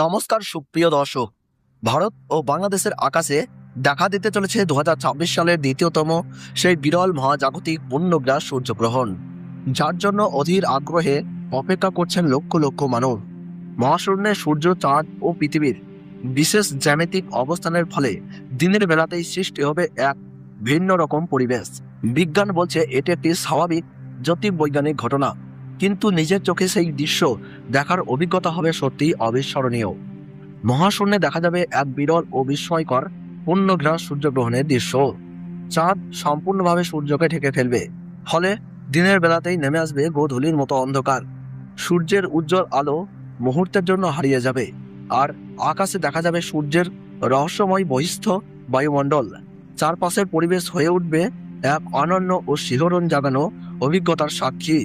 নমস্কার সুপ্রিয় দর্শক। ভারত ও বাংলাদেশের আকাশে দেখা দিতে চলেছে 2026 সালের দ্বিতীয়তম সেই বিরল মহাজাগতিক পূর্ণগ্রাস সূর্যগ্রহণ, যার জন্য অধীর আগ্রহে অপেক্ষা করছেন লক্ষ লক্ষ মানুষ। মহাশূন্যে সূর্য, চাঁদ ও পৃথিবীর বিশেষ জ্যামিতিক অবস্থানের ফলে দিনের বেলাতেই সৃষ্টি হবে এক ভিন্ন রকম পরিবেশ। বিজ্ঞান বলছে এটি একটি স্বাভাবিক জ্যোতির্বৈজ্ঞানিক ঘটনা, কিন্তু নিজের চোখে সেই দৃশ্য দেখার অভিজ্ঞতা হবে সত্যিই অবিস্মরণীয়। মহাশূন্যে দেখা যাবে এক বিরল ও বিস্ময়কর পূর্ণগ্রাস সূর্যগ্রহণের দৃশ্য। চাঁদ সম্পূর্ণভাবে সূর্যকে ঢেকে ফেলবে, ফলে দিনের বেলাতেই নেমে আসবে গোধূলির মতো অন্ধকার। সূর্যের উজ্জ্বল আলো মুহূর্তের জন্য হারিয়ে যাবে, আর আকাশে দেখা যাবে সূর্যের রহস্যময় বহিস্থ বায়ুমণ্ডল। চারপাশের পরিবেশ হয়ে উঠবে এক অনন্য ও শিহরণ জাগানো অভিজ্ঞতার সাক্ষী।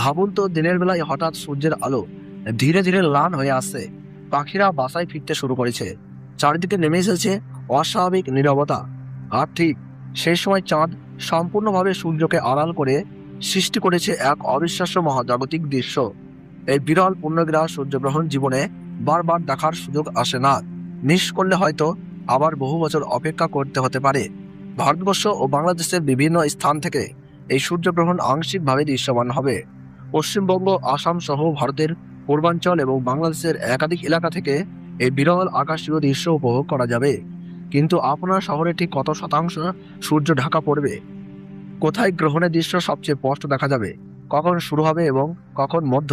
ভাবুন তো, দিনের বেলায় হঠাৎ সূর্যের আলো ধীরে ধীরে ম্লান হয়ে আসছে, পাখিরা বাসায় ফিরতে শুরু করেছে, চারিদিকে নেমে এসেছে অস্বাভাবিক নীরবতা। আর ঠিক সেই সময় চাঁদ সম্পূর্ণভাবে সূর্যকে আড়াল করে সৃষ্টি করেছে এক অবিশ্বাস্য মহাজাগতিক দৃশ্য। এই বিরল পূর্ণগ্রাস সূর্যগ্রহণ জীবনে বারবার দেখার সুযোগ আসে না। মিস করলে হয়তো আবার বহু বছর অপেক্ষা করতে হতে পারে। ভারতবর্ষ ও বাংলাদেশের বিভিন্ন স্থান থেকে এই সূর্যগ্রহণ আংশিকভাবে দৃশ্যমান হবে। পশ্চিমবঙ্গ, আসাম সহ ভারতের পূর্বাঞ্চল এবং বাংলাদেশের একাধিক এলাকা থেকে এই বিরল আকাশীয় দৃশ্য উপভোগ করা যাবে। কিন্তু আপনার শহরে ঠিক কত শতাংশ সূর্য ঢাকা পড়বে? কোথায় গ্রহণের দৃশ্য সবচেয়ে স্পষ্ট দেখা যাবে? কখন শুরু হবে এবং কখন মধ্য,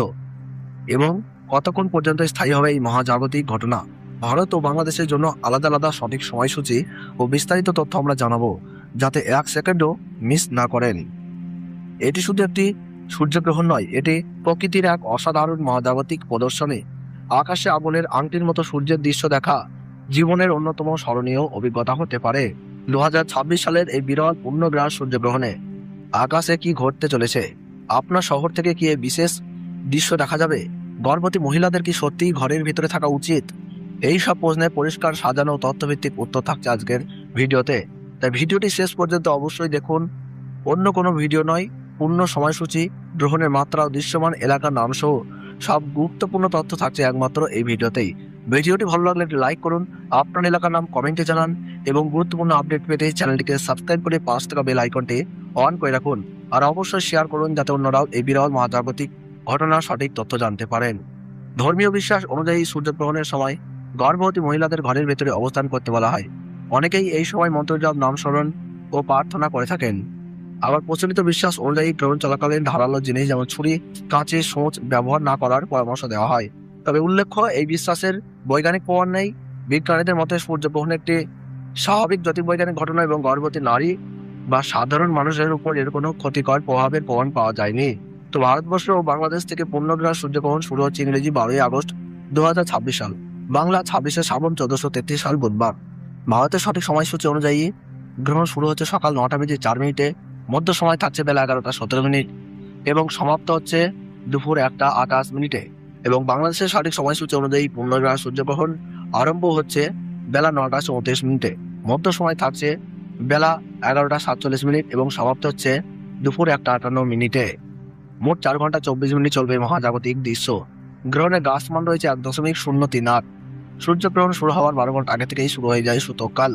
এবং কতক্ষণ পর্যন্ত স্থায়ী হবে এই মহাজাগতিক ঘটনা? ভারত ও বাংলাদেশের জন্য আলাদা আলাদা সঠিক সময়সূচি ও বিস্তারিত তথ্য আমরা জানাবো, যাতে এক সেকেন্ডও মিস না করেন। এটি শুধু একটি সূর্যগ্রহণ নয়, এটি প্রকৃতির এক অসাধারণ মহাজাগতিক প্রদর্শনী। আকাশে আগুনের আংটির মতো সূর্যের দৃশ্য দেখা জীবনের অন্যতম স্মরণীয় অভিজ্ঞতা হতে পারে। 2026 সালের এই বিরল পূর্ণগ্রাস সূর্যগ্রহণে আকাশে কি ঘটতে চলেছে? আপনার শহর থেকে কি এই বিশেষ দৃশ্য দেখা যাবে? গর্ভবতী মহিলাদের কি সত্যিই ঘরের ভিতরে থাকা উচিত? এই সব প্রশ্নের পরিষ্কার, সাজানো ও তথ্যভিত্তিক উত্তর থাকছে আজকের ভিডিওতে। তাই ভিডিওটি শেষ পর্যন্ত অবশ্যই দেখুন। অন্য কোনো ভিডিও নয়, পূর্ণ সময়সূচি, গ্রহণের মাত্রা ও দৃশ্যমান এলাকার নাম সহ সব গুরুত্বপূর্ণ তথ্য থাকছে একমাত্র এই ভিডিওতেই। ভিডিওটি ভালো লাগলে একটি লাইক করুন, আপনার এলাকার নাম কমেন্টে জানান এবং গুরুত্বপূর্ণ আপডেট পেতে চ্যানেলটিকে সাবস্ক্রাইব করে পাশ থাকা বেল আইকনটি অন করে রাখুন। আর অবশ্যই শেয়ার করুন, যাতে অন্যরাও এই বিরল মহাজাগতিক ঘটনার সঠিক তথ্য জানতে পারেন। ধর্মীয় বিশ্বাস অনুযায়ী সূর্যগ্রহণের সময় গর্ভবতী মহিলাদের ঘরের ভেতরে অবস্থান করতে বলা হয়। অনেকেই এই সময় মন্ত্রজপ, নাম স্মরণ ও প্রার্থনা করে থাকেন। আবার প্রচলিত বিশ্বাস অনুযায়ী গ্রহণ চলাকালীন ধারালো জিনিস যেমন ছুরি, কাঁচি, সূঁচ ব্যবহার না করার পরামর্শ দেওয়া হয়। তবে উল্লেখ্য, এই বিশ্বাসের বৈজ্ঞানিক প্রমাণ নেই। বিজ্ঞানীদের মতে সূর্যগ্রহণ একটি স্বাভাবিক জ্যোতির্বৈজ্ঞানিক ঘটনা এবং গর্ভবতী নারী বা সাধারণ মানুষের উপর এর কোনো ক্ষতিকর প্রভাবের প্রমাণ পাওয়া যায়নি। তো ভারতবর্ষ ও বাংলাদেশ থেকে পূর্ণগ্রাস সূর্যগ্রহণ শুরু হচ্ছে ইংরেজি 12ই আগস্ট 2026 সাল, বাংলা 26শে শ্রাবণ 1433 সাল বুধবার। ভারতের সঠিক সময়সূচি অনুযায়ী গ্রহণ শুরু হচ্ছে সকাল 9:04 মধ্য সময় থাকছে বেলা 11:17 এবং সমাপ্ত হচ্ছে দুপুর 1:28। এবং বাংলাদেশের সঠিক সময়সূচি অনুযায়ী পূর্ণগ্রাস সূর্যগ্রহণ আরম্ভ হচ্ছে বেলা 9:34 মধ্য সময় থাকছে বেলা 11:47 এবং সমাপ্ত হচ্ছে দুপুর 1:58। মোট 4 ঘন্টা 24 মিনিট চলবে মহাজাগতিক দৃশ্য। গ্রহণের গাছমান রয়েছে 1.038। সূর্যগ্রহণ শুরু হওয়ার 12 ঘন্টা আগে থেকেই শুরু হয়ে যায় সূতককাল।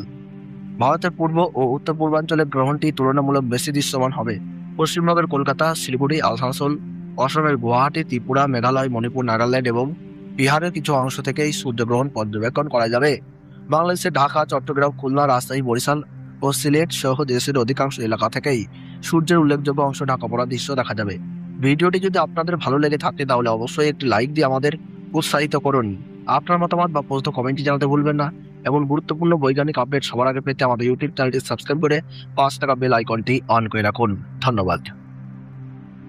ভারতের পূর্ব ও উত্তর পূর্বাঞ্চলে গ্রহণটি তুলনামূলক বেশি দৃশ্যমান হবে। পশ্চিমবঙ্গের কলকাতা, শিলিগুড়ি, আসানসোল, অসমের গুয়াহাটি, ত্রিপুরা, মেঘালয়, মণিপুর, নাগাল্যান্ড এবং বিহারের কিছু অংশ থেকে এই সূর্যগ্রহণ পর্যবেক্ষণ করা যাবে। বাংলাদেশের ঢাকা, চট্টগ্রাম, খুলনা, রাজশাহী, বরিশাল ও সিলেট সহ দেশের অধিকাংশ এলাকা থেকেই সূর্যের উল্লেখযোগ্য অংশ ঢাকা পড়ার দৃশ্য দেখা যাবে। ভিডিওটি যদি আপনাদের ভালো লেগে থাকে তাহলে অবশ্যই একটি লাইক দিয়ে আমাদের উৎসাহিত করুন। আপনার মতামত বা প্রশ্ন কমেন্টে জানাতে ভুলবেন না। এমন গুরুত্বপূর্ণ বৈজ্ঞানিক আপডেট সবার আগে পেতে আমাদের ইউটিউব চ্যানেলটি সাবস্ক্রাইব করে পাশ থাকা বেল আইকনটি অন করে রাখুন। ধন্যবাদ।